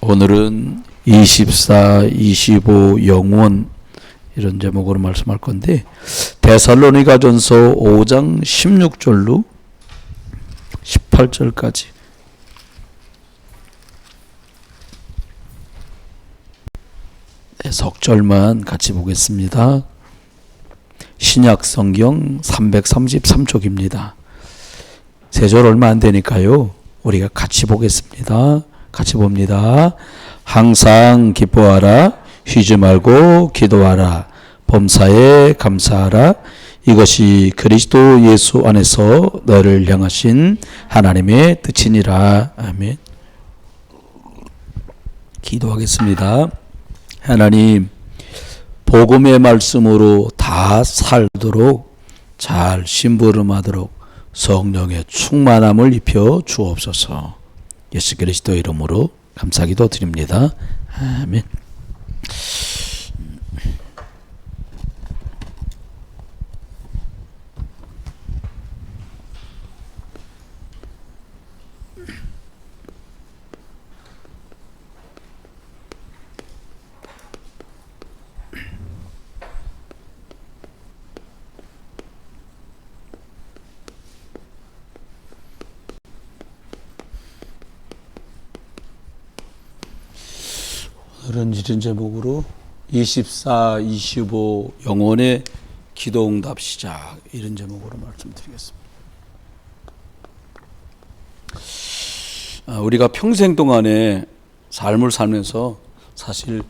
오늘은 24, 25 영원 이런 제목으로 말씀할 건데, 데살로니가전서 5장 16절로 18절까지 석절만 같이 보겠습니다. 신약 성경 333쪽입니다. 세 절 얼마 안 되니까요, 우리가 같이 보겠습니다. 같이 봅니다. 항상 기뻐하라, 쉬지 말고 기도하라, 범사에 감사하라. 이것이 그리스도 예수 안에서 너를 향하신 하나님의 뜻이니라. 아멘. 기도하겠습니다. 하나님, 복음의 말씀으로 다 살도록 잘 심부름하도록 성령의 충만함을 입혀 주옵소서. 예수 그리스도의 이름으로 감사기도 드립니다. 아멘. 오늘은 이런 제목으로 24, 25 영혼의 기도응답 시작, 이런 제목으로 말씀드리겠습니다. 우리가 평생 동안에 삶을 살면서 사실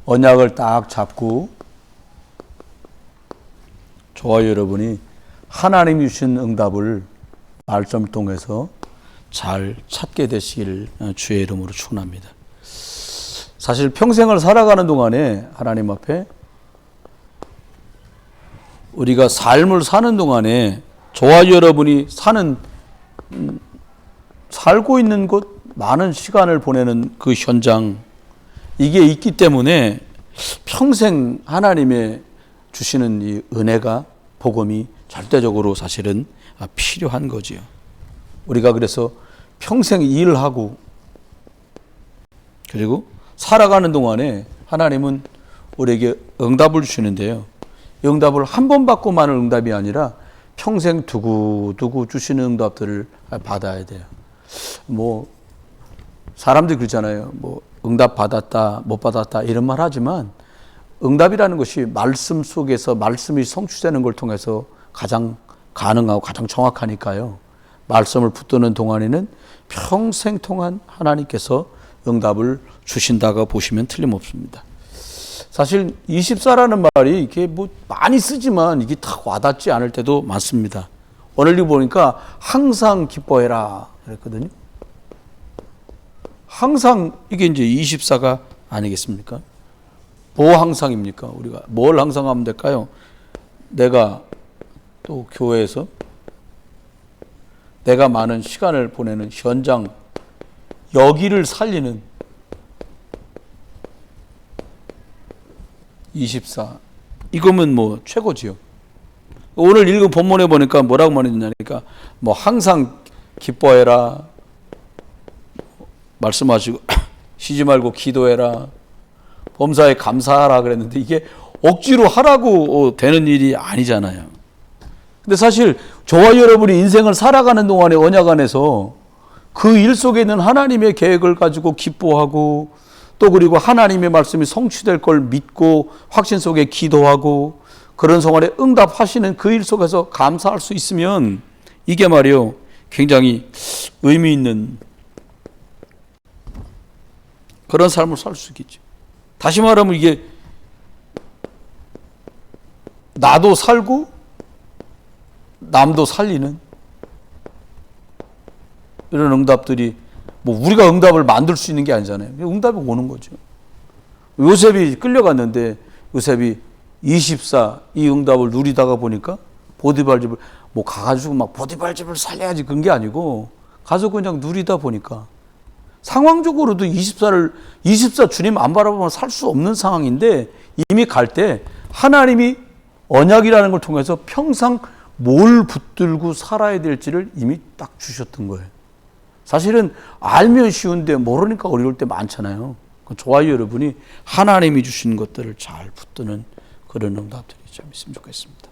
언약을 딱 잡고 저와 여러분이 하나님이 주신 응답을 말씀을 통해서 잘 찾게 되시길 주의 이름으로 축원합니다. 사실 평생을 살아가는 동안에 하나님 앞에 우리가 삶을 사는 동안에 저와 여러분이 살고 있는 곳, 많은 시간을 보내는 그 현장, 이게 있기 때문에 평생 하나님의 주시는 이 은혜가, 복음이 절대적으로 사실은 필요한 거지요. 우리가 그래서 평생 일을 하고 그리고 살아가는 동안에 하나님은 우리에게 응답을 주시는데요, 응답을 한 번 받고만은 응답이 아니라 평생 두고두고 주시는 응답들을 받아야 돼요. 사람들이 그러잖아요. 응답 받았다, 못 받았다 이런 말 하지만, 응답이라는 것이 말씀 속에서 말씀이 성취되는 걸 통해서 가장 가능하고 가장 정확하니까요. 말씀을 붙드는 동안에는 평생 동안 하나님께서 응답을 주신다고 보시면 틀림없습니다. 사실 24라는 말이 이게 많이 쓰지만 이게 딱 와닿지 않을 때도 많습니다. 오늘 보니까 항상 기뻐해라 그랬거든요. 항상, 이게 이제 24가 아니겠습니까? 뭐 항상입니까? 우리가 뭘 항상 하면 될까요? 내가 또 교회에서 내가 많은 시간을 보내는 현장, 여기를 살리는 24, 이거면 최고지요. 오늘 읽은 본문에 보니까 뭐라고 말했냐니까, 항상 기뻐해라 말씀하시고 쉬지 말고 기도해라, 범사에 감사하라 그랬는데, 이게 억지로 하라고 되는 일이 아니잖아요. 근데 사실 저와 여러분이 인생을 살아가는 동안에 언약 안에서 그 일 속에 있는 하나님의 계획을 가지고 기뻐하고, 또 그리고 하나님의 말씀이 성취될 걸 믿고 확신 속에 기도하고, 그런 성안에 응답하시는 그 일 속에서 감사할 수 있으면, 이게 말이요 굉장히 의미 있는 그런 삶을 살 수 있겠죠. 다시 말하면 이게 나도 살고 남도 살리는 이런 응답들이, 우리가 응답을 만들 수 있는 게 아니잖아요. 응답이 오는 거죠. 요셉이 끌려갔는데 요셉이 24 이 응답을 누리다가 보니까 보디발 집을 가가지고 보디발 집을 살려야지 그런 게 아니고, 가서 그냥 누리다 보니까 상황적으로도 24 주님 안 바라보면 살 수 없는 상황인데, 이미 갈 때 하나님이 언약이라는 걸 통해서 평생 뭘 붙들고 살아야 될지를 이미 딱 주셨던 거예요. 사실은 알면 쉬운데 모르니까 어려울 때 많잖아요. 저와 여러분이 하나님이 주신 것들을 잘 붙드는 그런 응답들이 참 있으면 좋겠습니다.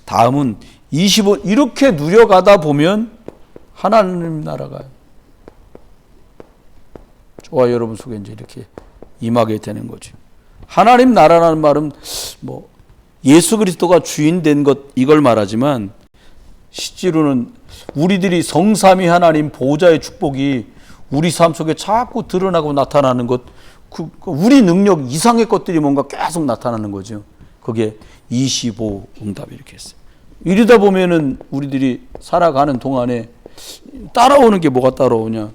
다음은 20원 이렇게 누려가다 보면 하나님 나라가 저와 여러분 속에 이제 이렇게 임하게 되는 거죠. 하나님 나라라는 말은 뭐 예수 그리스도가 주인 된 것 이걸 말하지만 실제로는 우리들이 성삼위 하나님 보호자의 축복이 우리 삶 속에 자꾸 드러나고 나타나는 것, 우리 능력 이상의 것들이 뭔가 계속 나타나는 거죠. 그게 25 응답이 이렇게 했어요. 이러다 보면은 우리들이 살아가는 동안에 따라오는 게 뭐가 따라오냐?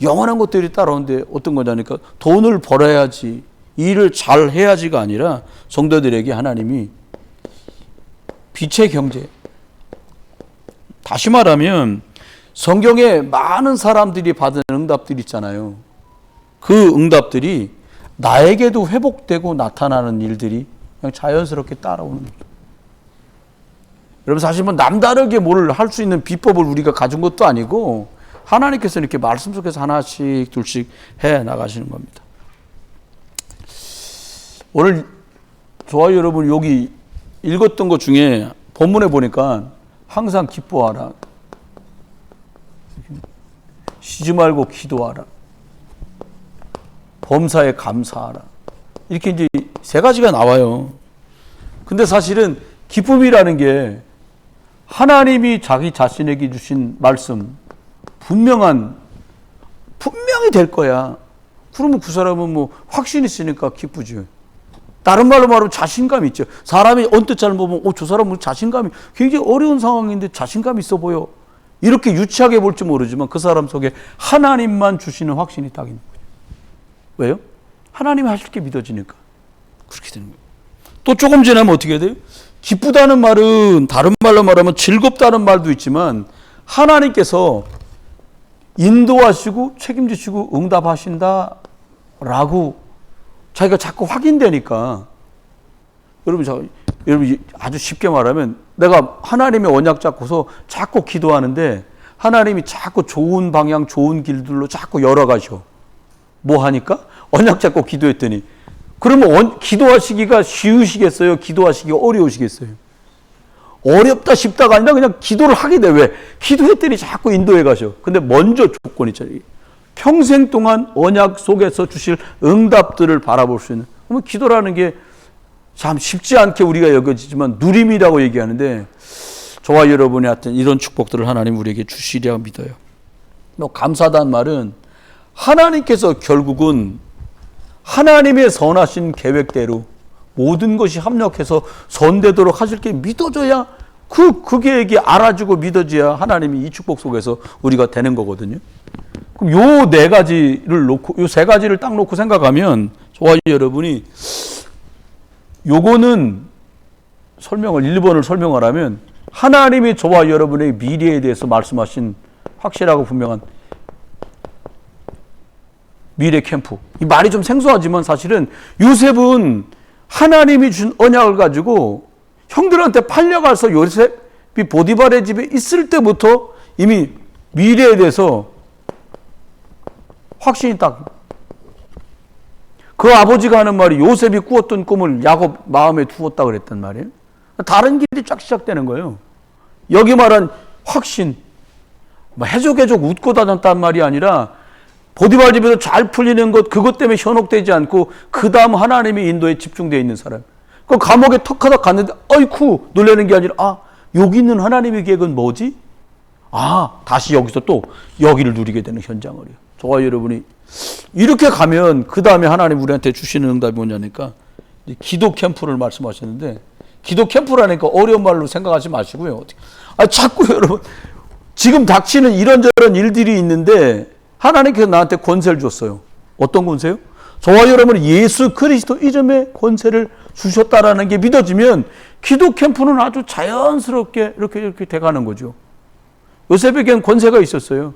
영원한 것들이 따라오는데 어떤 거냐니까 돈을 벌어야지, 일을 잘 해야지가 아니라 성도들에게 하나님이 빛의 경제. 다시 말하면 성경에 많은 사람들이 받은 응답들이 있잖아요. 그 응답들이 나에게도 회복되고 나타나는 일들이 그냥 자연스럽게 따라오는 거죠. 여러분 사실 뭐 남다르게 뭘 할 수 있는 비법을 우리가 가진 것도 아니고 하나님께서 이렇게 말씀 속에서 하나씩 둘씩 해 나가시는 겁니다. 오늘 저와 여러분 여기 읽었던 것 중에 본문에 보니까 항상 기뻐하라, 쉬지 말고 기도하라, 범사에 감사하라, 이렇게 이제 세 가지가 나와요. 근데 사실은 기쁨이라는 게 하나님이 자기 자신에게 주신 말씀 분명히 될 거야. 그러면 그 사람은 뭐 확신이 있으니까 기쁘죠. 다른 말로 말하면 자신감이 있죠. 사람이 언뜻 잘 보면 저 사람은 자신감이 굉장히 어려운 상황인데 자신감이 있어 보여. 이렇게 유치하게 볼지 모르지만 그 사람 속에 하나님만 주시는 확신이 딱 있는 거예요. 왜요? 하나님이 하실 게 믿어지니까 그렇게 되는 거예요. 또 조금 지나면 어떻게 돼요? 기쁘다는 말은 다른 말로 말하면 즐겁다는 말도 있지만 하나님께서 인도하시고 책임지시고 응답하신다라고 자기가 자꾸 확인되니까 여러분 아주 쉽게 말하면 내가 하나님의 언약 잡고서 자꾸 기도하는데 하나님이 자꾸 좋은 방향 좋은 길들로 자꾸 열어가셔. 뭐 하니까? 언약 잡고 기도했더니 그러면 기도하시기가 쉬우시겠어요? 기도하시기가 어려우시겠어요? 어렵다 쉽다가 아니라 그냥 기도를 하게 돼. 왜? 기도했더니 자꾸 인도해 가셔. 근데 먼저 조건이 있잖아요. 평생 동안 언약 속에서 주실 응답들을 바라볼 수 있는. 그러면 기도라는 게 참 쉽지 않게 우리가 여겨지지만 누림이라고 얘기하는데 저와 여러분이 하여튼 이런 축복들을 하나님 우리에게 주시리라 믿어요. 감사하다는 말은 하나님께서 결국은 하나님의 선하신 계획대로 모든 것이 합력해서 선되도록 하실 게 믿어져야 그게 알아주고 믿어져야 하나님이 이 축복 속에서 우리가 되는 거거든요. 그럼 요 네 가지를 놓고 요 세 가지를 딱 놓고 생각하면 저와 여러분이 요거는 1번을 설명을 하면 하나님이 저와 여러분의 미래에 대해서 말씀하신 확실하고 분명한 미래 캠프. 이 말이 좀 생소하지만 사실은 요셉은 하나님이 준 언약을 가지고 형들한테 팔려가서 요셉이 보디발의 집에 있을 때부터 이미 미래에 대해서 확신이 딱. 그 아버지가 하는 말이 요셉이 꾸었던 꿈을 야곱 마음에 두었다 그랬단 말이에요. 다른 길이 쫙 시작되는 거예요. 여기 말한 확신, 해족해족 웃고 다녔단 말이 아니라 보디발 집에서 잘 풀리는 것 그것 때문에 현혹되지 않고 그 다음 하나님의 인도에 집중되어 있는 사람. 그 감옥에 턱하닥 갔는데 어이쿠 놀라는 게 아니라 여기 있는 하나님의 계획은 뭐지? 다시 여기서 또 여기를 누리게 되는 현장을요. 저와 여러분이 이렇게 가면 그 다음에 하나님 우리한테 주시는 응답이 뭐냐니까 기도 캠프를 말씀하셨는데 기도 캠프라니까 어려운 말로 생각하지 마시고요. 자꾸 여러분 지금 닥치는 이런저런 일들이 있는데 하나님께서 나한테 권세를 줬어요. 어떤 권세요? 저와 여러분은 예수 그리스도 이름의 권세를 주셨다라는 게 믿어지면 기도 캠프는 아주 자연스럽게 이렇게 돼가는 거죠. 요셉에게는 권세가 있었어요.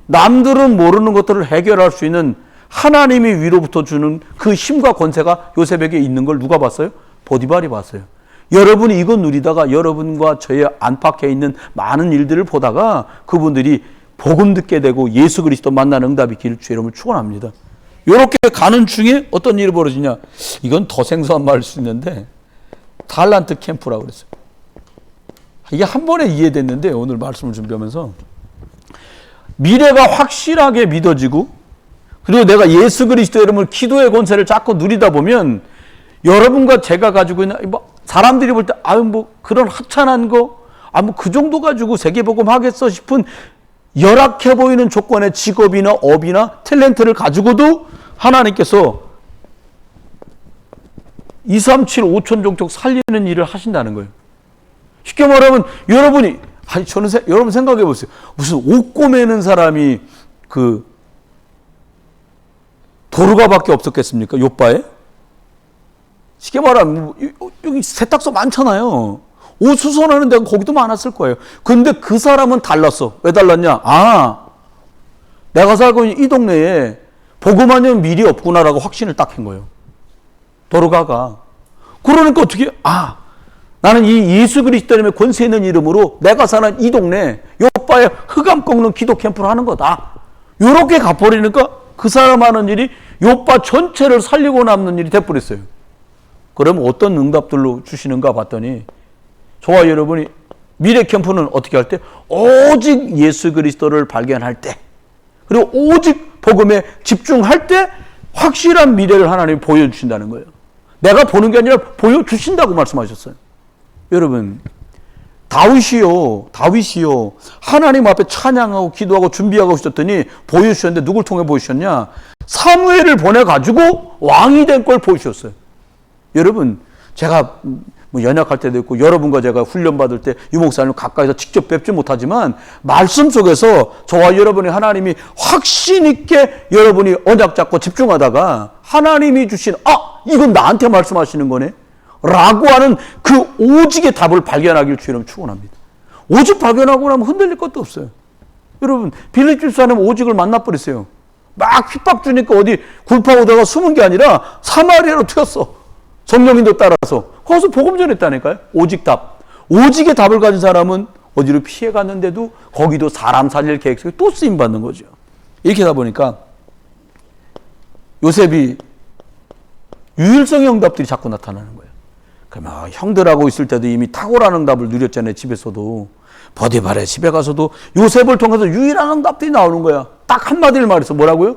남들은 모르는 것들을 해결할 수 있는 하나님이 위로부터 주는 그 힘과 권세가 요셉에게 있는 걸 누가 봤어요? 보디발이 봤어요. 여러분이 이거 누리다가 여러분과 저의 안팎에 있는 많은 일들을 보다가 그분들이 복음 듣게 되고 예수 그리스도 만나는 응답이 길 주 여러분을 축원합니다. 이렇게 가는 중에 어떤 일이 벌어지냐? 이건 더 생소한 말일 수 있는데 달란트 캠프라고 그랬어요. 이게 한 번에 이해됐는데 오늘 말씀을 준비하면서 미래가 확실하게 믿어지고 그리고 내가 예수 그리스도 이름을 기도의 권세를 자꾸 누리다 보면 여러분과 제가 가지고 있는 사람들이 볼 때 아유 뭐 그런 하찮은 거 뭐 그 정도 가지고 세계복음 하겠어 싶은 열악해 보이는 조건의 직업이나 업이나 탤런트를 가지고도 하나님께서 2, 3, 7, 5천 종족 살리는 일을 하신다는 거예요. 쉽게 말하면 여러분이 여러분 생각해 보세요. 무슨 옷 꼬매는 사람이 그 도르가밖에 없었겠습니까? 요바에? 쉽게 말하면 여기 세탁소 많잖아요. 옷 수선하는 데가 거기도 많았을 거예요. 근데 그 사람은 달랐어. 왜 달랐냐? 내가 살고 있는 이 동네에 복음하면 미리 없구나라고 확신을 딱 한 거예요. 도르가가. 그러니까 어떻게 나는 이 예수 그리스도님의 권세 있는 이름으로 내가 사는 이 동네 요바에 흑암 꺾는 기도 캠프를 하는 거다. 요렇게 가버리니까 그 사람 하는 일이 요바 전체를 살리고 남는 일이 돼버렸어요. 그럼 어떤 응답들로 주시는가 봤더니 저와 여러분이 미래 캠프는 어떻게 할 때? 오직 예수 그리스도를 발견할 때 그리고 오직 복음에 집중할 때 확실한 미래를 하나님이 보여주신다는 거예요. 내가 보는 게 아니라 보여주신다고 말씀하셨어요. 여러분 다윗이요 하나님 앞에 찬양하고 기도하고 준비하고 있었더니 보여주셨는데 누굴 통해 보여주셨냐? 사무엘을 보내가지고 왕이 된 걸 보여주셨어요. 여러분 제가 뭐 연약할 때도 있고 여러분과 제가 훈련받을 때 유목사님 가까이서 직접 뵙지 못하지만 말씀 속에서 저와 여러분이 하나님이 확신 있게 여러분이 언약 잡고 집중하다가 하나님이 주신 이건 나한테 말씀하시는 거네 라고 하는 그 오직의 답을 발견하길 주님 축원합니다. 오직 발견하고 나면 흔들릴 것도 없어요. 여러분 빌립 집사님 오직을 만나버렸어요. 막 핍박 주니까 어디 굴파오다가 숨은 게 아니라 사마리아로 튀었어. 성령인도 따라서 거기서 복음 전했다니까요. 오직 답. 오직의 답을 가진 사람은 어디로 피해 갔는데도 거기도 사람 살릴 계획 속에 또 쓰임 받는 거죠. 이렇게 하다 보니까 요셉이 유일성 응답들이 자꾸 나타나는 거예요. 그러면 형들하고 있을 때도 이미 탁월한 응답을 누렸잖아요. 집에서도. 버디발의 집에 가서도 요셉을 통해서 유일한 응답들이 나오는 거야. 딱 한마디를 말해서 뭐라고요?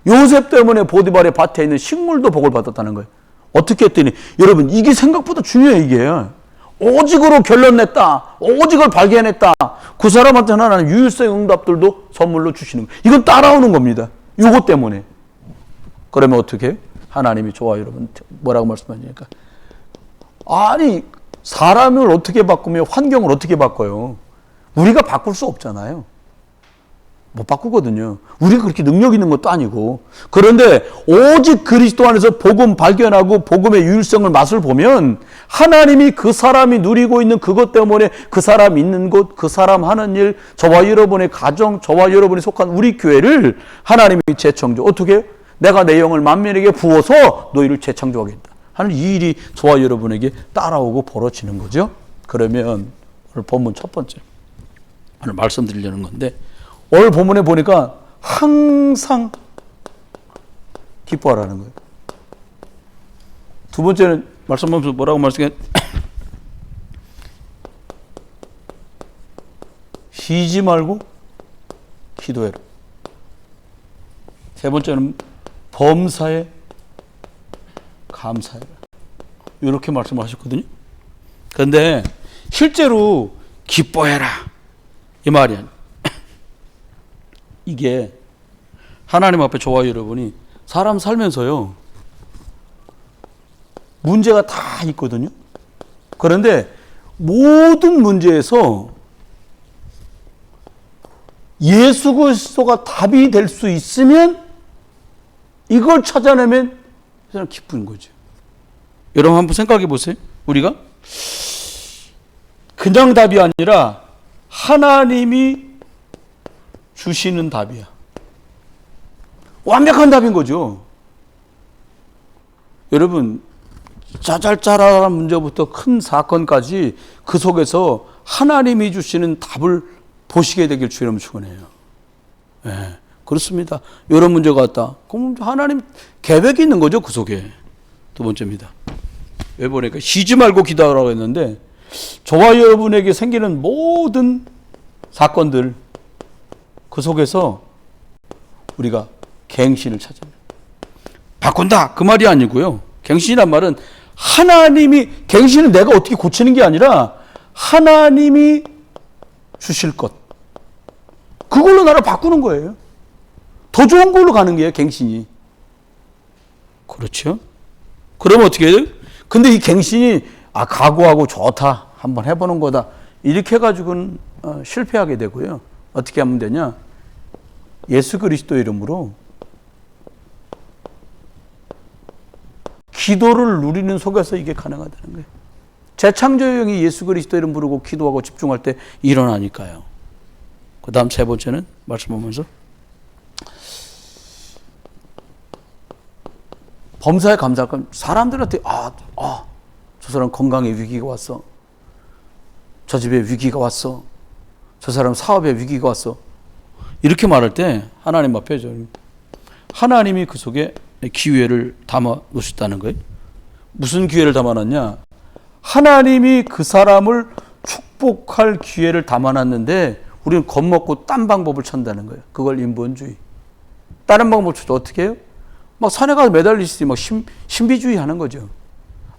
요셉 때문에 보디발의 밭에 있는 식물도 복을 받았다는 거예요. 어떻게 했더니 여러분 이게 생각보다 중요해요. 이게 오직으로 결론 냈다. 오직을 발견했다. 그 사람한테 하나는 유일성 응답들도 선물로 주시는 거예요. 이건 따라오는 겁니다. 요거 때문에. 그러면 어떻게 해요? 하나님이 저와 여러분 뭐라고 말씀하십니까? 아니 사람을 어떻게 바꾸며 환경을 어떻게 바꿔요? 우리가 바꿀 수 없잖아요. 못 바꾸거든요. 우리가 그렇게 능력 있는 것도 아니고. 그런데 오직 그리스도 안에서 복음 발견하고 복음의 유일성을 맛을 보면 하나님이 그 사람이 누리고 있는 그것 때문에 그 사람 있는 곳, 그 사람 하는 일, 저와 여러분의 가정, 저와 여러분이 속한 우리 교회를 하나님이 재창조. 어떻게 해요? 내가 내 영을 만민에게 부어서 너희를 재창조하겠다 하는 이 일이 저와 여러분에게 따라오고 벌어지는 거죠. 그러면 오늘 본문 첫 번째 오늘 말씀드리려는 건데 오늘 본문에 보니까 항상 기뻐하라는 거예요. 두 번째는 말씀하면서 뭐라고 말씀해? 쉬지 말고 기도해라. 세 번째는 범사에 감사해라. 이렇게 말씀하셨거든요. 그런데 실제로 기뻐해라 이 말이 아니에요. 이게 하나님 앞에 저와 여러분이 사람 살면서요 문제가 다 있거든요. 그런데 모든 문제에서 예수 그리스도가 답이 될 수 있으면 이걸 찾아내면 저는 기쁜 거죠. 여러분 한번 생각해 보세요. 우리가 그냥 답이 아니라 하나님이 주시는 답이야. 완벽한 답인 거죠. 여러분 짜잘짜잘한 문제부터 큰 사건까지 그 속에서 하나님이 주시는 답을 보시게 되길 주님 축원해요. 네, 그렇습니다. 이런 문제가 왔다. 그럼 하나님 계획이 있는 거죠, 그 속에. 두 번째입니다. 왜 보니까 쉬지 말고 기도하라고 했는데 저와 여러분에게 생기는 모든 사건들 그 속에서 우리가 갱신을 찾아요. 바꾼다 그 말이 아니고요. 갱신이란 말은 하나님이, 갱신은 내가 어떻게 고치는 게 아니라 하나님이 주실 것, 그걸로 나를 바꾸는 거예요. 더 좋은 걸로 가는 게요, 갱신이. 그렇죠? 그러면 어떻게 해요? 근데 이 갱신이 각오하고 좋다, 한번 해보는 거다, 이렇게 해가지고는 실패하게 되고요. 어떻게 하면 되냐? 예수 그리스도 이름으로 기도를 누리는 속에서 이게 가능하다는 거예요. 재창조의 영이 예수 그리스도 이름 부르고 기도하고 집중할 때 일어나니까요. 그 다음 세 번째는 말씀하면서 범사에 감사할 건 사람들한테 저 사람 건강에 위기가 왔어, 저 집에 위기가 왔어, 저 사람 사업에 위기가 왔어, 이렇게 말할 때 하나님 앞에 하나님이 그 속에 기회를 담아 놓으셨다는 거예요. 무슨 기회를 담아놨냐? 하나님이 그 사람을 축복할 기회를 담아놨는데 우리는 겁먹고 딴 방법을 찾는다는 거예요. 그걸 인본주의. 다른 방법을 찾아 어떻게 해요? 막 산에 가서 매달리시지 막 신비주의 하는 거죠.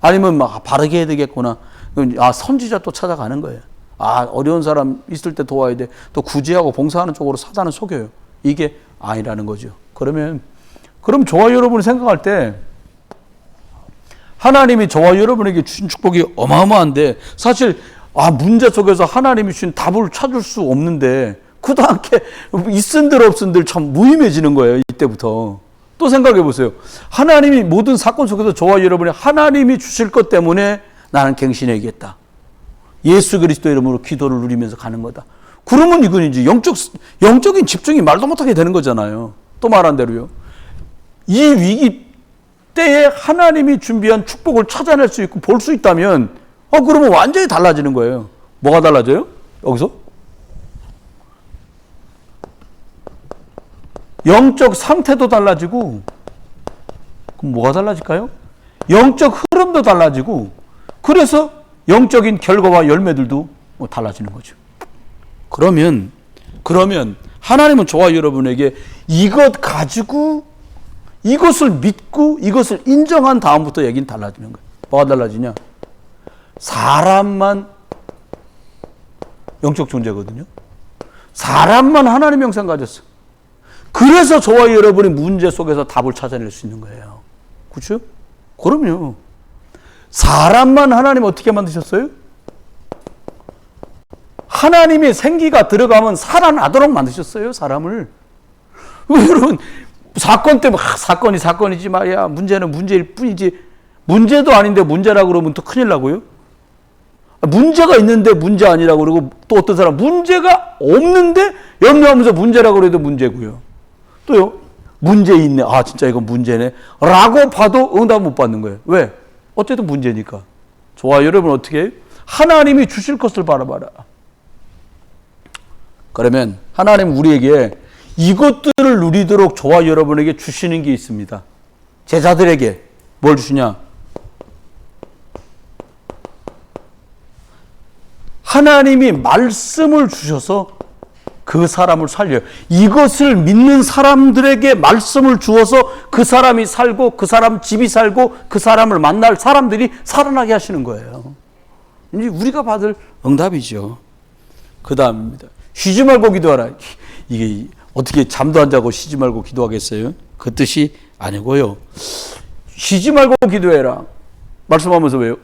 아니면 막 바르게 해야 되겠구나. 선지자 또 찾아가는 거예요. 어려운 사람 있을 때 도와야 돼. 또 구제하고 봉사하는 쪽으로 사단은 속여요. 이게 아니라는 거죠. 그럼 저와 여러분이 생각할 때 하나님이 저와 여러분에게 주신 축복이 어마어마한데 사실 문제 속에서 하나님이 주신 답을 찾을 수 없는데 그다음에 있은들 없은들 참 무의미해지는 거예요. 이때부터. 또 생각해 보세요. 하나님이 모든 사건 속에서 저와 여러분이 하나님이 주실 것 때문에 나는 갱신해야겠다, 예수 그리스도 이름으로 기도를 누리면서 가는 거다. 그러면 이건 이제 영적인 집중이 말도 못하게 되는 거잖아요. 또 말한 대로요. 이 위기 때에 하나님이 준비한 축복을 찾아낼 수 있고 볼 수 있다면 그러면 완전히 달라지는 거예요. 뭐가 달라져요? 여기서? 영적 상태도 달라지고, 그럼 뭐가 달라질까요? 영적 흐름도 달라지고, 그래서 영적인 결과와 열매들도 달라지는 거죠. 그러면 하나님은 저와 여러분에게 이것 가지고 이것을 믿고 이것을 인정한 다음부터 얘기는 달라지는 거예요. 뭐가 달라지냐? 사람만 영적 존재거든요. 사람만 하나님의 형상 가졌어. 그래서 저와 여러분이 문제 속에서 답을 찾아낼 수 있는 거예요. 그렇죠? 그럼요. 사람만 하나님 어떻게 만드셨어요? 하나님의 생기가 들어가면 살아나도록 만드셨어요, 사람을. 여러분, 사건 때문에 사건이 사건이지 말이야. 문제는 문제일 뿐이지. 문제도 아닌데 문제라고 그러면 또 큰일 나고요. 문제가 있는데 문제 아니라고 그러고, 또 어떤 사람 문제가 없는데 염려하면서 문제라고 그래도 문제고요. 또요, 문제 있네, 진짜 이건 문제네 라고 봐도 응답 못 받는 거예요. 왜? 어쨌든 문제니까. 저와 여러분 어떻게 해요? 하나님이 주실 것을 바라봐라. 그러면 하나님 우리에게 이것들을 누리도록 저와 여러분에게 주시는 게 있습니다. 제자들에게 뭘 주시냐? 하나님이 말씀을 주셔서 그 사람을 살려요. 이것을 믿는 사람들에게 말씀을 주어서 그 사람이 살고 그 사람 집이 살고 그 사람을 만날 사람들이 살아나게 하시는 거예요. 이제 우리가 받을 응답이죠. 그 다음입니다. 쉬지 말고 기도하라. 이게 어떻게 잠도 안 자고 쉬지 말고 기도하겠어요? 그 뜻이 아니고요. 쉬지 말고 기도해라. 말씀하면서 왜요?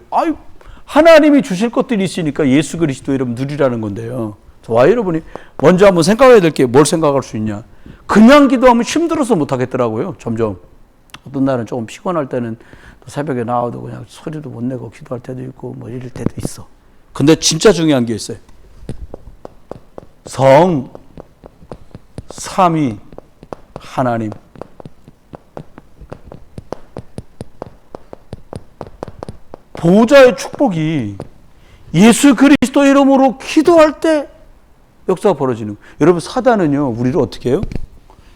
하나님이 주실 것들이 있으니까 예수 그리스도 이름 누리라는 건데요. 저와 여러분이 먼저 한번 생각해야 될 게 뭘 생각할 수 있냐. 그냥 기도하면 힘들어서 못하겠더라고요. 점점. 어떤 날은 조금 피곤할 때는 또 새벽에 나와도 그냥 소리도 못 내고 기도할 때도 있고 뭐 이럴 때도 있어. 근데 진짜 중요한 게 있어요. 성, 삼위, 하나님. 보호자의 축복이 예수 그리스도 이름으로 기도할 때 역사가 벌어지는 거예요. 여러분, 사단은요, 우리를 어떻게 해요?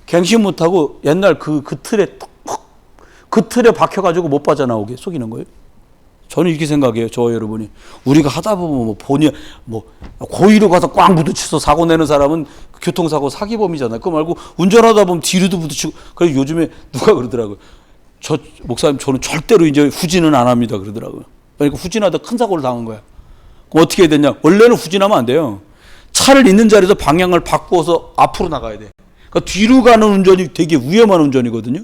갱신 못하고 옛날 그 틀에 박혀가지고 못 빠져나오게 속이는 거예요. 저는 이렇게 생각해요. 저와 여러분이. 우리가 하다 보면 고의로 가서 꽝 부딪혀서 사고 내는 사람은 교통사고 사기범이잖아요. 그거 말고 운전하다 보면 뒤로도 부딪히고. 그래서 요즘에 누가 그러더라고요. 목사님, 저는 절대로 이제 후진은 안 합니다. 그러더라고요. 그러니까 후진하다 큰 사고를 당한 거야. 그럼 어떻게 해야 되냐? 원래는 후진하면 안 돼요. 차를 있는 자리에서 방향을 바꾸어서 앞으로 나가야 돼. 그러니까 뒤로 가는 운전이 되게 위험한 운전이거든요.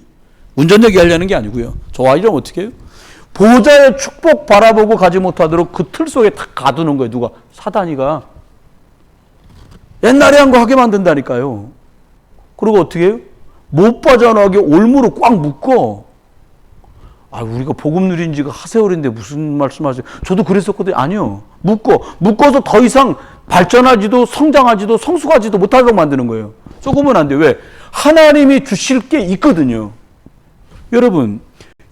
운전 얘기하려는 게 아니고요. 저 아이들은 어떻게 해요? 보호자의 축복 바라보고 가지 못하도록 그 틀 속에 다 가두는 거예요. 누가? 사단이가. 옛날에 한 거 하게 만든다니까요. 그리고 어떻게 해요? 못 빠져나가게 올무로 꽉 묶어. 우리가 복음 누린 지가 하세월인데 무슨 말씀하세요? 저도 그랬었거든요. 아니요. 묶어서 더 이상 발전하지도 성장하지도 성숙하지도 못하도록 만드는 거예요. 쏘으면 안 돼요. 왜? 하나님이 주실 게 있거든요. 여러분,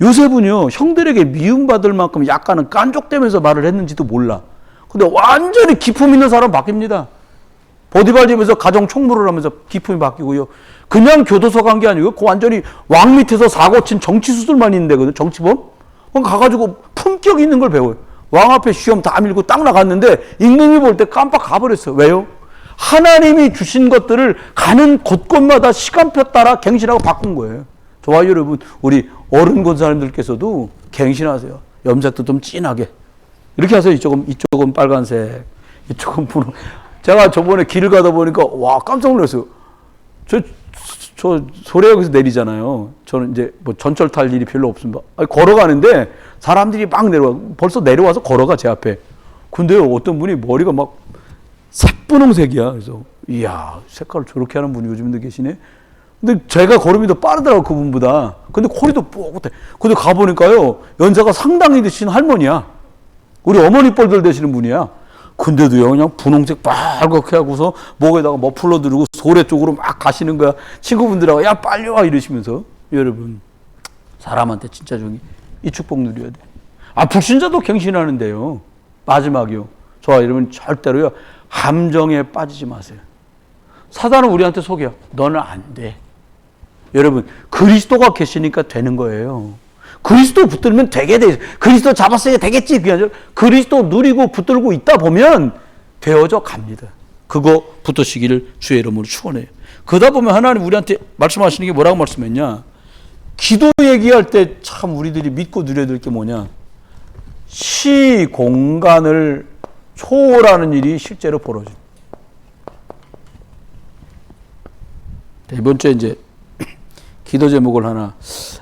요셉은요, 형들에게 미움받을 만큼 약간은 깐족되면서 말을 했는지도 몰라. 근데 완전히 기품 있는 사람 바뀝니다. 보디발 집에서 가정 총무를 하면서 기품이 바뀌고요. 그냥 교도소 간 게 아니고, 그 완전히 왕 밑에서 사고 친 정치 수술만 있는 데거든, 정치범? 그럼 가가지고 품격 있는 걸 배워요. 왕 앞에 시험 다 밀고 딱 나갔는데, 임금이 볼 때 깜빡 가버렸어요. 왜요? 하나님이 주신 것들을 가는 곳곳마다 시간표 따라 갱신하고 바꾼 거예요. 저와 여러분, 우리 어른 권사님들께서도 갱신하세요. 염색도 좀 진하게. 이렇게 하세요. 이쪽은 빨간색, 이쪽은 분홍. 제가 저번에 길을 가다 보니까, 와, 깜짝 놀랐어요. 저 소래역에서 내리잖아요. 저는 이제 전철 탈 일이 별로 없습니다. 걸어가는데 사람들이 막 벌써 내려와서 걸어가, 제 앞에. 근데요, 어떤 분이 머리가 막 새분홍색이야. 그래서, 이야, 색깔을 저렇게 하는 분이 요즘도 계시네. 근데 제가 걸음이 더 빠르더라고, 그분보다. 근데 코리도 뽀긋해. 근데 가보니까요, 연세가 상당히 드신 할머니야. 우리 어머니 뻘들 되시는 분이야. 근데도요, 그냥 분홍색 빨갛게 하고서 목에다가 머플러 두르고 소래 쪽으로 막 가시는 거야. 친구분들하고, 야, 빨리 와! 이러시면서. 여러분, 사람한테 진짜 이 축복 누려야 돼. 불신자도 갱신하는데요. 마지막이요. 저와 여러분, 절대로요, 함정에 빠지지 마세요. 사단은 우리한테 속여. 너는 안 돼. 여러분, 그리스도가 계시니까 되는 거예요. 그리스도 붙들면 되게 돼. 그리스도 잡았어야 되겠지. 그게 아니라 그리스도 누리고 붙들고 있다 보면 되어져 갑니다. 그거 붙으시기를 주의 이름으로 축원해요. 그러다 보면 하나님 우리한테 말씀하시는 게 뭐라고 말씀했냐? 기도 얘기할 때 참 우리들이 믿고 누려야 될 게 뭐냐? 시 공간을 초월하는 일이 실제로 벌어집니다. 이번 주에 이제 기도 제목을 하나,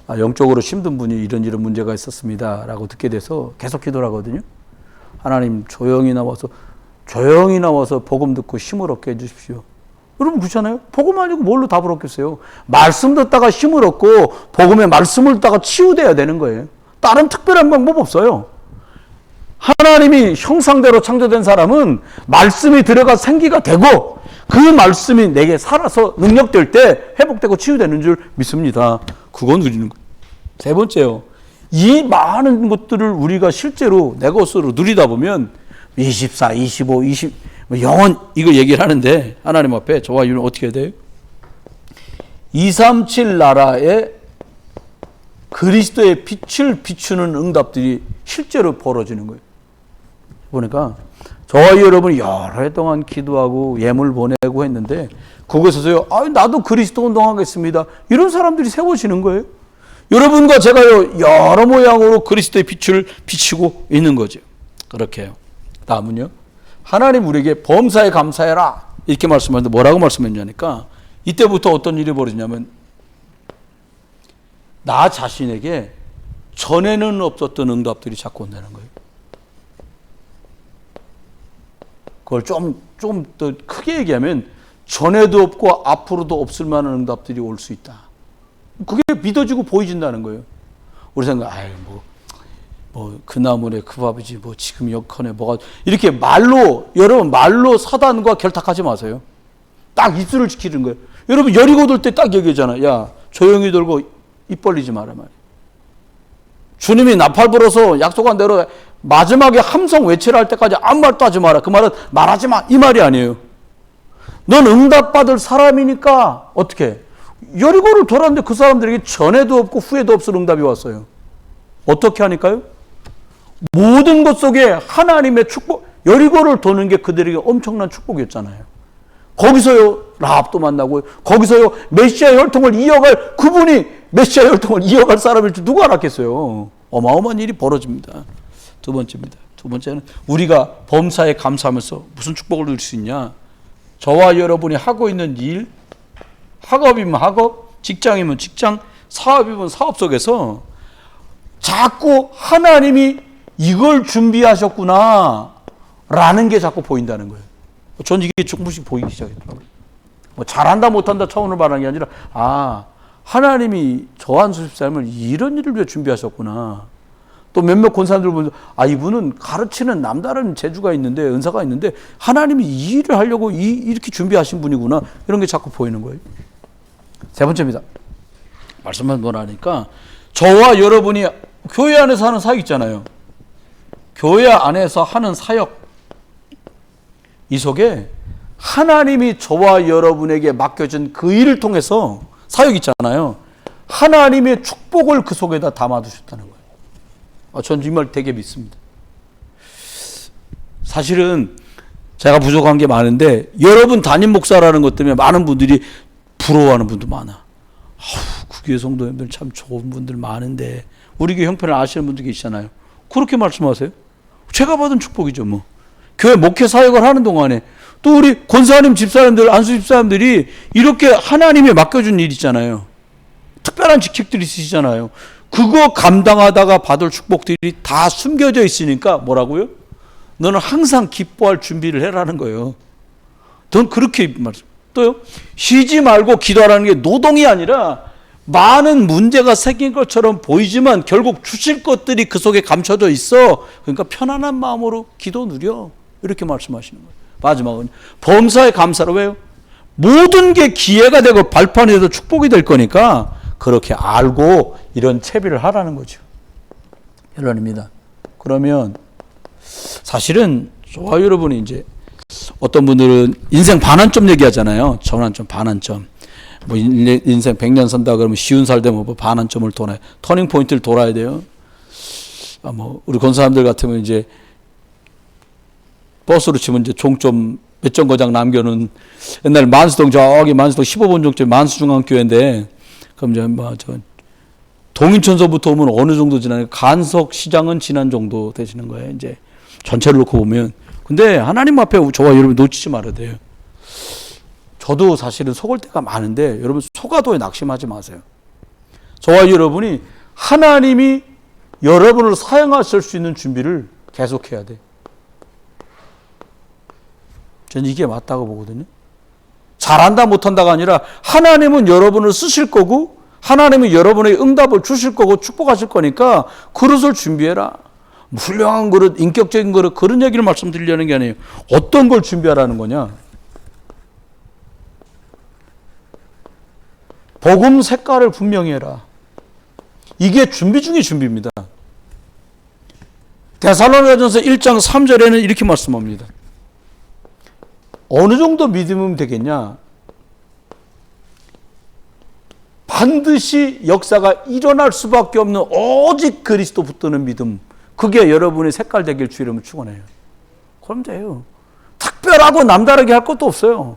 영적으로 힘든 분이 이런 문제가 있었습니다 라고 듣게 돼서 계속 기도를 하거든요. 하나님, 조용히 나와서 복음 듣고 힘을 얻게 해주십시오. 여러분, 그렇잖아요? 복음 아니고 뭘로 답을 얻겠어요? 말씀 듣다가 힘을 얻고 복음의 말씀을 듣다가 치유돼야 되는 거예요. 다른 특별한 방법 없어요. 하나님이 형상대로 창조된 사람은 말씀이 들어가 생기가 되고 그 말씀이 내게 살아서 능력될 때 회복되고 치유되는 줄 믿습니다. 그건 누리는 거예요. 세 번째요. 이 많은 것들을 우리가 실제로 내 것으로 누리다 보면 24, 25, 20 영원 이거 얘기를 하는데 하나님 앞에 저와 유는 어떻게 해야 돼요? 237 나라에 그리스도의 빛을 비추는 응답들이 실제로 벌어지는 거예요. 보니까 저와 여러분이 여러 해 동안 기도하고 예물 보내고 했는데 그곳에서요, 나도 그리스도 운동하겠습니다. 이런 사람들이 세워지는 거예요. 여러분과 제가요, 여러 모양으로 그리스도의 빛을 비추고 있는 거죠. 그렇게 해요. 다음은요, 하나님 우리에게 범사에 감사해라. 이렇게 말씀하는데 뭐라고 말씀했냐니까 이때부터 어떤 일이 벌어지냐면 나 자신에게 전에는 없었던 응답들이 자꾸 온다는 거예요. 그걸 좀 더 크게 얘기하면 전에도 없고 앞으로도 없을 만한 응답들이 올 수 있다. 그게 믿어지고 보여진다는 거예요. 우리 생각, 그 나무네 그 밥이지, 지금 여건에 뭐가, 이렇게 여러분 말로 사단과 결탁하지 마세요. 딱 입술을 지키는 거예요. 여러분 여리고 돌 때 딱 얘기하잖아. 야, 조용히 돌고 입 벌리지 마라 말이야. 주님이 나팔 불어서 약속한 대로 마지막에 함성 외치라 할 때까지 아무 말도 하지 마라. 그 말은 말하지 마. 이 말이 아니에요. 넌 응답받을 사람이니까 어떻게? 여리고를 돌았는데 그 사람들에게 전에도 없고 후에도 없을 응답이 왔어요. 어떻게 하니까요? 모든 것 속에 하나님의 축복, 여리고를 도는 게 그들에게 엄청난 축복이었잖아요. 거기서요 라합도 만나고, 거기서요 메시아 혈통을 이어갈, 그분이 메시아 혈통을 이어갈 사람일 줄 누가 알았겠어요. 어마어마한 일이 벌어집니다. 두 번째입니다. 두 번째는 우리가 범사에 감사하면서 무슨 축복을 누릴 수 있냐? 저와 여러분이 하고 있는 일, 학업이면 학업, 직장이면 직장, 사업이면 사업 속에서 자꾸 하나님이 이걸 준비하셨구나 라는 게 자꾸 보인다는 거예요. 전 이게 조금씩 보이기 시작했더라고요. 뭐 잘한다 못한다 차원을 말하는 게 아니라, 아, 하나님이 저 한수십 삶을 이런 일을 위해 준비하셨구나. 또 몇몇 권사님들 보면, 아, 이분은 가르치는 남다른 재주가 있는데, 은사가 있는데 하나님이 이 일을 하려고 이렇게 준비하신 분이구나, 이런 게 자꾸 보이는 거예요. 세 번째입니다. 말씀만 뭐라니까, 저와 여러분이 교회 안에서 하는 사역 있잖아요. 교회 안에서 하는 사역, 이 속에 하나님이 저와 여러분에게 맡겨준 그 일을 통해서 사역 있잖아요. 하나님의 축복을 그 속에다 담아두셨다는 거예요. 전 이 말 되게 믿습니다. 사실은 제가 부족한 게 많은데, 여러분 담임 목사라는 것 때문에 많은 분들이 부러워하는 분도 많아. 그 교회 성도님들 참 좋은 분들 많은데, 우리 교회 형편을 아시는 분들 계시잖아요. 그렇게 말씀하세요. 제가 받은 축복이죠 뭐. 교회 목회 사역을 하는 동안에 또 우리 권사님 집사람들, 안수 집사람들이 이렇게 하나님이 맡겨준 일 있잖아요. 특별한 직책들이 있으시잖아요. 그거 감당하다가 받을 축복들이 다 숨겨져 있으니까 뭐라고요? 너는 항상 기뻐할 준비를 해라는 거예요. 넌 그렇게 말씀. 또요, 쉬지 말고 기도하라는 게 노동이 아니라 많은 문제가 생긴 것처럼 보이지만 결국 주실 것들이 그 속에 감춰져 있어. 그러니까 편안한 마음으로 기도 누려. 이렇게 말씀하시는 거예요. 마지막은 범사에 감사로. 왜요? 모든 게 기회가 되고 발판이 돼서 축복이 될 거니까 그렇게 알고 이런 채비를 하라는 거죠. 결론입니다. 그러면 사실은 저와 여러분이 이제 어떤 분들은 인생 반환점 얘기하잖아요. 전환점, 반환점. 뭐 인생 100년 산다 그러면 쉬운 살되면 뭐 반환점을 돌아야, 터닝 포인트를 돌아야 돼요. 뭐 우리 권사람들 같으면 이제 버스로 치면 이제 종점 몇 정거장 남겨놓은, 옛날 만수동, 저기 만수동 15번 종점 만수중앙교회인데, 그럼 이제 뭐 저 동인천서부터 오면 어느 정도 지나요? 간석 시장은 지난 정도 되시는 거예요. 이제 전체를 놓고 보면. 근데 하나님 앞에 저와 여러분 놓치지 말아야 돼요. 저도 사실은 속을 때가 많은데 여러분 속아도에 낙심하지 마세요. 저와 여러분이 하나님이 여러분을 사용하실 수 있는 준비를 계속해야 돼. 저는 이게 맞다고 보거든요. 잘한다 못한다가 아니라 하나님은 여러분을 쓰실 거고 하나님은 여러분에게 응답을 주실 거고 축복하실 거니까 그릇을 준비해라. 훌륭한 그릇, 인격적인 그릇, 그런 얘기를 말씀드리려는 게 아니에요. 어떤 걸 준비하라는 거냐. 복음 색깔을 분명히 해라. 이게 준비 중의 준비입니다. 데살로니가전서 1장 3절에는 이렇게 말씀합니다. 어느 정도 믿으면 되겠냐? 반드시 역사가 일어날 수밖에 없는 오직 그리스도 붙드는 믿음. 그게 여러분의 색깔 되길 주 이름으로 축원해요. 그럼 돼요. 특별하고 남다르게 할 것도 없어요.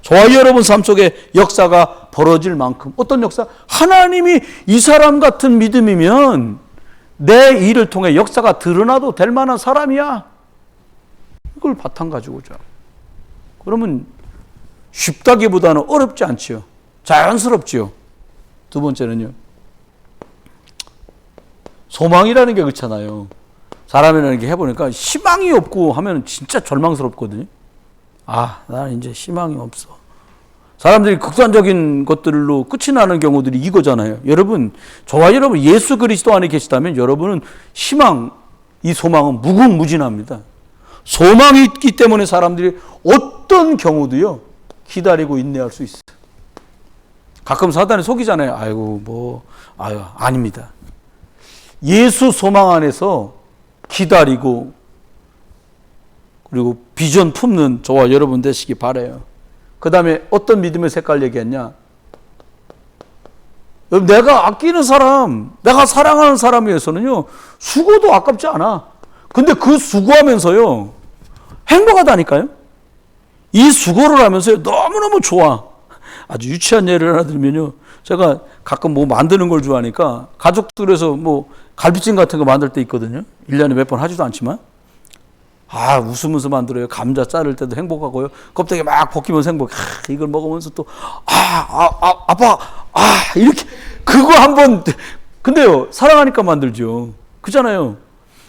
저와 여러분 삶 속에 역사가 벌어질 만큼. 어떤 역사? 하나님이 이 사람 같은 믿음이면 내 일을 통해 역사가 드러나도 될 만한 사람이야. 이걸 바탕 가지고자. 그러면 쉽다기보다는 어렵지 않지요. 자연스럽지요. 두 번째는요. 소망이라는 게 그렇잖아요. 사람이라는 게 해보니까 희망이 없고 하면 진짜 절망스럽거든요. 아, 나는 이제 희망이 없어. 사람들이 극단적인 것들로 끝이 나는 경우들이 이거잖아요. 여러분, 저와 여러분 예수 그리스도 안에 계시다면 여러분은 희망, 이 소망은 무궁무진합니다. 소망이 있기 때문에 사람들이 어떤 경우도요 기다리고 인내할 수 있어요. 가끔 사단이 속이잖아요. 아이고 아닙니다. 예수 소망 안에서 기다리고 그리고 비전 품는 저와 여러분 되시기 바라요. 그 다음에 어떤 믿음의 색깔 얘기했냐? 내가 아끼는 사람, 내가 사랑하는 사람에 위해서는요, 수고도 아깝지 않아. 근데 그 수고하면서요, 행복하다니까요? 이 수고를 하면서요, 너무너무 좋아. 아주 유치한 예를 하나 들면요, 제가 가끔 뭐 만드는 걸 좋아하니까 가족들에서 뭐 갈비찜 같은 거 만들 때 있거든요. 1년에 몇 번 하지도 않지만. 웃으면서 만들어요. 감자 자를 때도 행복하고요. 껍데기 막 벗기면서 행복. 이걸 먹으면서 또, 아빠, 이렇게. 그거 한번, 근데요, 사랑하니까 만들죠. 그잖아요.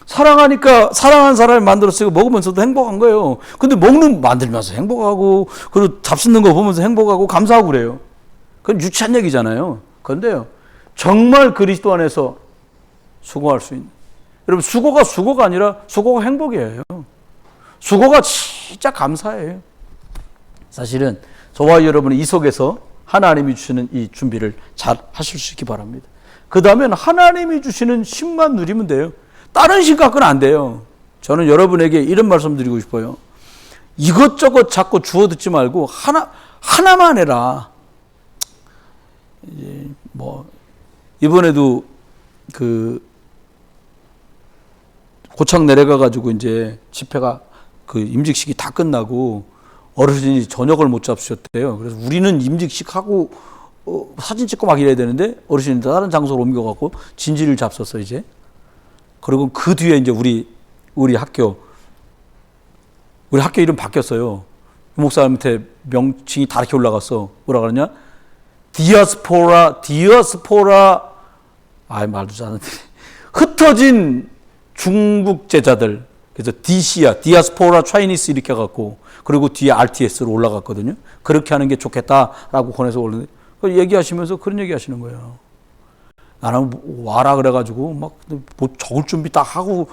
사랑하니까, 사랑하는 사람이 만들었어요. 먹으면서도 행복한 거예요. 근데 만들면서 행복하고, 그리고 잡수는 거 보면서 행복하고, 감사하고 그래요. 그건 유치한 얘기잖아요. 그런데요, 정말 그리스도 안에서 수고할 수 있는. 여러분, 수고가 아니라 수고가 행복이에요. 수고가 진짜 감사해요. 사실은 저와 여러분이 이 속에서 하나님이 주시는 이 준비를 잘 하실 수 있기 바랍니다. 그 다음엔 하나님이 주시는 쉼만 누리면 돼요. 다른 쉼 갖고는 안 돼요. 저는 여러분에게 이런 말씀 드리고 싶어요. 이것저것 자꾸 주워 듣지 말고 하나만 해라. 이번에도 고창 내려가가지고 이제 집회가 임직식이 다 끝나고 어르신이 저녁을 못 잡수셨대요. 그래서 우리는 임직식 하고 사진 찍고 막 이래야 되는데 어르신이 다른 장소로 옮겨갖고 진지를 잡섰어 이제. 그리고 그 뒤에 이제 우리 학교 이름 바뀌었어요. 목사님한테 명칭이 다 이렇게 올라갔어. 뭐라 그러냐? 디아스포라 말도 잘하는데 흩어진 중국 제자들. 그래서 디아스포라 차이니스 이렇게 해갖고, 그리고 뒤에 RTS로 올라갔거든요. 그렇게 하는 게 좋겠다라고 권해서 올렸는데, 얘기하시면서 그런 얘기 하시는 거예요. 나는 와라 그래가지고, 뭐 적을 준비 딱 하고,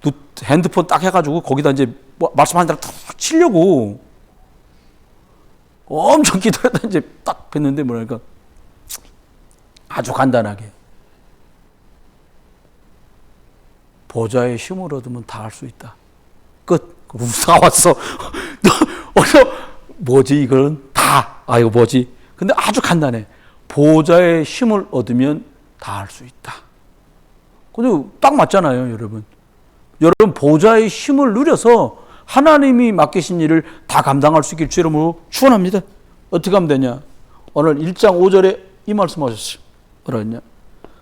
또 핸드폰 딱 해가지고, 거기다 이제 말씀하는 대로 탁 치려고, 엄청 기다렸다 이제 딱 뵀는데, 뭐랄까, 아주 간단하게. 보좌의 힘을 얻으면 다 할 수 있다. 끝. 다 왔어. 뭐지 이건 다. 이거 뭐지? 근데 아주 간단해. 보좌의 힘을 얻으면 다 할 수 있다. 근데 딱 맞잖아요, 여러분. 여러분 보좌의 힘을 누려서 하나님이 맡기신 일을 다 감당할 수 있길 주 이름으로 축원합니다. 어떻게 하면 되냐? 오늘 1장 5절에 이 말씀하셨어요. 뭐라 했냐?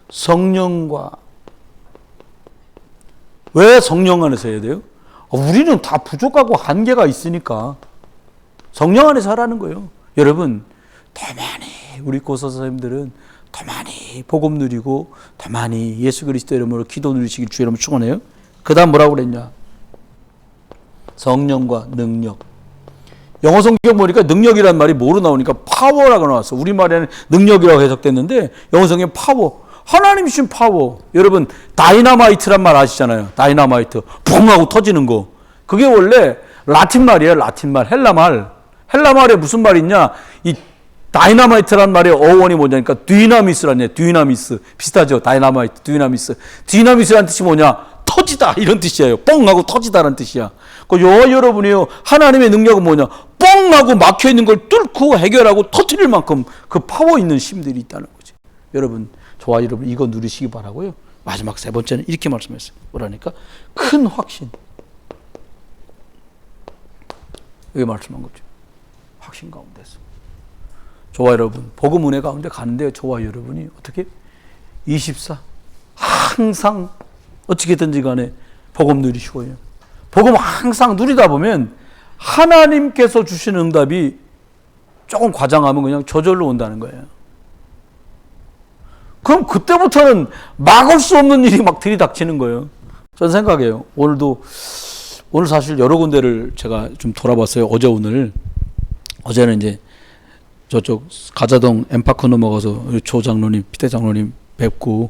성령과. 왜 성령 안에서 해야 돼요? 우리는 다 부족하고 한계가 있으니까 성령 안에서 하라는 거예요. 여러분, 더 많이 우리 고사사님들은 더 많이 복음 누리고 더 많이 예수 그리스도 이름으로 기도 누리시길 주 이름으로 축원해요. 그 다음 뭐라고 그랬냐? 성령과 능력. 영어 성경 보니까 능력이란 말이 뭐로 나오니까 파워라고 나왔어. 우리말에는 능력이라고 해석됐는데 영어 성경 파워. 하나님 주신 파워. 여러분 다이너마이트란 말 아시잖아요. 다이너마이트. 붕 하고 터지는 거. 그게 원래 라틴 말이에요. 라틴 말. 헬라 말. 헬라 말에 무슨 말이 있냐? 이 다이너마이트란 말의 어원이 뭐냐니까 디나미스란 얘기예요. 디나미스. 비슷하죠. 다이너마이트, 디나미스. 디나미스란 뜻이 뭐냐? 터지다 이런 뜻이에요. 뻥 하고 터지다라는 뜻이야. 여러분이요. 하나님의 능력은 뭐냐? 뻥 하고 막혀 있는 걸 뚫고 해결하고 터뜨릴 만큼 그 파워 있는 힘들이 있다는 거지. 여러분, 저와 여러분 이거 누리시기 바라고요. 마지막 세 번째는 이렇게 말씀했어요. 뭐라니까? 큰 확신. 이게 말씀한 거죠. 확신 가운데서. 저와 여러분, 복음 은혜 가운데 가는데 저와 여러분이 어떻게? 24. 항상 어떻게든지 간에 복음 누리시고요. 복음 항상 누리다 보면 하나님께서 주시는 응답이 조금 과장하면 그냥 저절로 온다는 거예요. 그럼 그때부터는 막을 수 없는 일이 막 들이닥치는 거예요. 저는 생각해요. 오늘 사실 여러 군데를 제가 좀 돌아봤어요. 어제 오늘. 어제는 이제 저쪽 가자동 엠파크 넘어가서 조 장로님, 피대 장로님 뵙고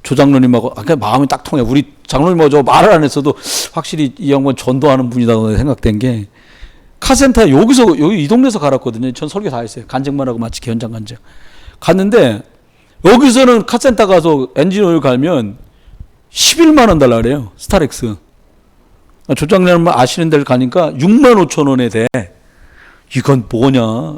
조 장로님하고 그냥 마음이 딱 통해. 우리 장로님하고 저 말을 안 했어도 확실히 이 양반 전도하는 분이라고 생각된 게 카센터 여기 이 동네에서 갈았거든요. 전 설교 다 했어요. 간증만 하고 마치 현장 간증. 갔는데 여기서는 카센터 가서 엔진오일 갈면 11만 원 달라 그래요. 스타렉스. 조장님 아시는 데를 가니까 6만 5천 원에 돼. 이건 뭐냐?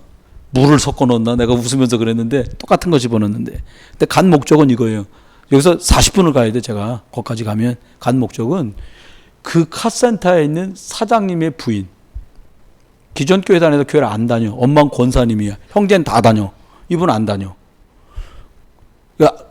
물을 섞어 넣었나? 내가 웃으면서 그랬는데 똑같은 거 집어넣는데. 근데 간 목적은 이거예요. 여기서 40분을 가야 돼, 제가. 거기까지 가면. 간 목적은 그 카센터에 있는 사장님의 부인. 기존 교회 다녀도 교회를 안 다녀. 엄마는 권사님이야. 형제는 다 다녀. 이분은 안 다녀. 그러니까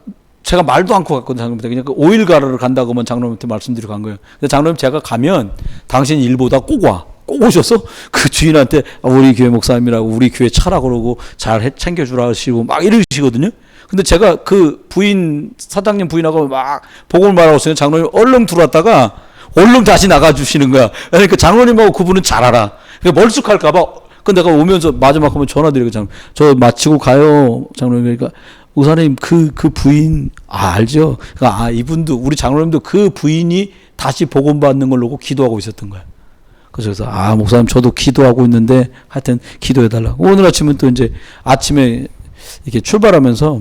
제가 말도 않고 갔거든요, 장로님한테. 그냥 그 오일 가르러 간다고 하면 장로님한테 말씀드리고 간 거예요. 근데 장로님 제가 가면 당신 일보다 꼭 와. 꼭 오셔서 그 주인한테 우리 교회 목사님이라고 우리 교회 차라고 그러고 잘 챙겨주라 하시고 막 이러시거든요. 근데 제가 그 부인, 사장님 부인하고 막 복음을 말하고 있어요. 장로님 얼른 들어왔다가 얼른 다시 나가주시는 거야. 그러니까 장로님하고 그분은 잘 알아. 그러니까 멀쑥할까봐. 그 내가 오면서 마지막 하면 전화드리고 저 마치고 가요. 장로님. 그러니까 목사님 그 부인 알죠? 그러니까 이분도 우리 장로님도 그 부인이 다시 복음 받는 걸 놓고 기도하고 있었던 거야. 그래서 목사님 저도 기도하고 있는데 하여튼 기도해 달라고. 오늘 아침은 또 이제 아침에 이렇게 출발하면서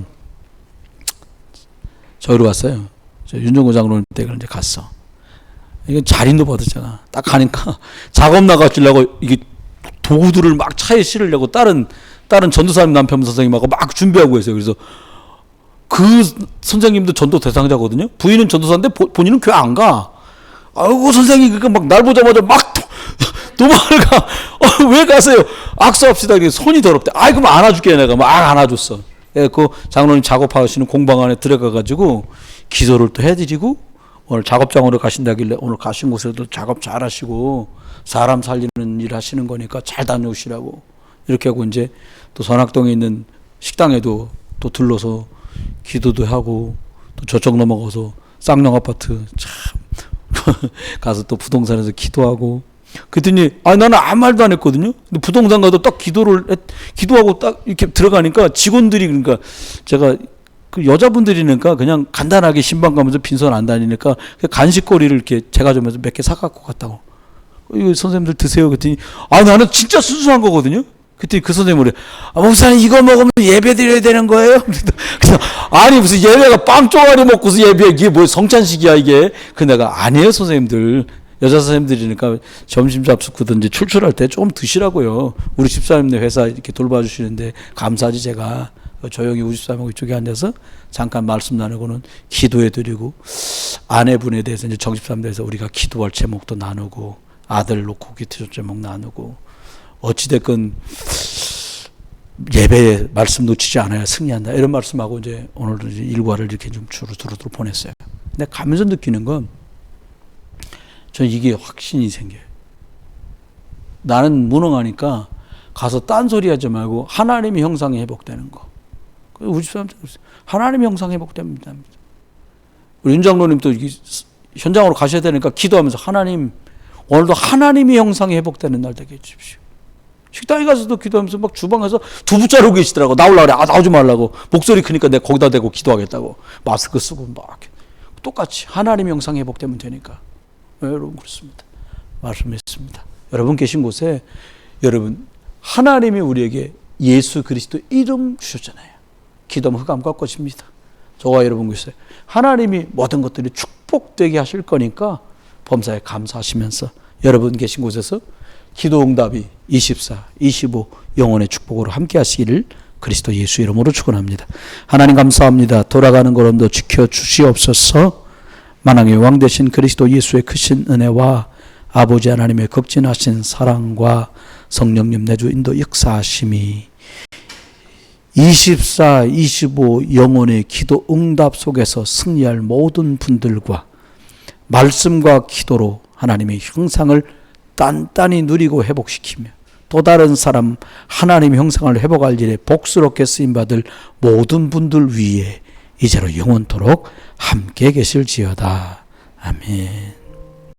저기로 왔어요. 저 윤정구 장로님 댁을 이제 갔어. 이게 자린도 받았잖아. 딱 가니까 작업 나가시려고 이게 도구들을 막 차에 실으려고 다른 전도사님 남편 선생님하고 막 준비하고 있어요. 그래서 그 선생님도 전도 대상자거든요. 부인은 전도사인데 본인은 교회 안 가. 아이고 선생님 그러니까 막 날 보자마자 막 도망을 가. 왜 가세요? 악수합시다. 손이 더럽대. 그럼 안아줄게 내가. 막 안아줬어. 그 장로님 작업하시는 공방 안에 들어가가지고 기도를 또 해드리고 오늘 작업장으로 가신다길래 오늘 가신 곳에도 작업 잘 하시고 사람 살리는 일 하시는 거니까 잘 다녀오시라고 이렇게 하고 이제 또 선악동에 있는 식당에도 또 들러서 기도도 하고 또 저쪽 넘어가서 쌍용 아파트 참 가서 또 부동산에서 기도하고 그랬더니 나는 아무 말도 안 했거든요. 근데 부동산 가도 딱 기도하고 딱 이렇게 들어가니까 직원들이 그러니까 제가 그 여자분들이니까 그냥 간단하게 신방 가면서 빈손 안 다니니까 간식거리를 이렇게 제가 좀 몇 개 사갖고 갔다고. 이거 선생님들 드세요. 그랬더니 나는 진짜 순수한 거거든요. 그때 그 선생님이 그래. 목사님 이거 먹으면 예배 드려야 되는 거예요? 그래서 아니 무슨 예배가 빵 쪼가리 먹고서 예배 이게 뭐 성찬식이야 이게. 그 내가 아니에요 선생님들. 여자 선생님들이니까 점심 잡수든지 출출할 때 조금 드시라고요. 우리 집사님네 회사 이렇게 돌봐주시는데 감사하지 제가. 조용히 우리 집사람하고 이쪽에 앉아서 잠깐 말씀 나누고는 기도해드리고 아내분에 대해서 이제 정집사님에 대해서 우리가 기도할 제목도 나누고 아들 놓고 기도 제목 나누고 어찌됐건 예배에 말씀 놓치지 않아야 승리한다 이런 말씀하고 이제 오늘 이제 일과를 이렇게 좀 주루주루 보냈어요. 근데 가면서 느끼는 건 전 이게 확신이 생겨요. 나는 무능하니까 가서 딴소리 하지 말고 하나님의 형상이 회복되는 거. 우리 집사람들 하나님의 형상이 회복됩니다. 우리 윤 장로님도 현장으로 가셔야 되니까 기도하면서 하나님 오늘도 하나님의 형상이 회복되는 날 되게 해주십시오. 식당에 가서도 기도하면서 막 주방에서 두부 자르고 계시더라고. 나오려고 그래. 나오지 말라고. 목소리 크니까 내가 거기다 대고 기도하겠다고. 마스크 쓰고 막 똑같이 하나님의 형상이 회복되면 되니까. 여러분 그렇습니다. 말씀했습니다. 여러분 계신 곳에 여러분 하나님이 우리에게 예수 그리스도 이름 주셨잖아요. 기도는 흑암과 꽃입니다. 저와 여러분 계세요. 하나님이 모든 것들이 축복되게 하실 거니까 범사에 감사하시면서 여러분 계신 곳에서 기도 응답이 24, 25 영혼의 축복으로 함께 하시기를 그리스도 예수 이름으로 축원합니다. 하나님 감사합니다. 돌아가는 걸음도 지켜주시옵소서. 만왕의 왕 되신 그리스도 예수의 크신 은혜와 아버지 하나님의 극진하신 사랑과 성령님 내주 인도 역사하심이 24, 25 영혼의 기도 응답 속에서 승리할 모든 분들과 말씀과 기도로 하나님의 형상을 단단히 누리고 회복시키며 또 다른 사람 하나님의 형상을 회복할 일에 복스럽게 쓰임받을 모든 분들 위에 이제로 영원토록 함께 계실지어다. 아멘.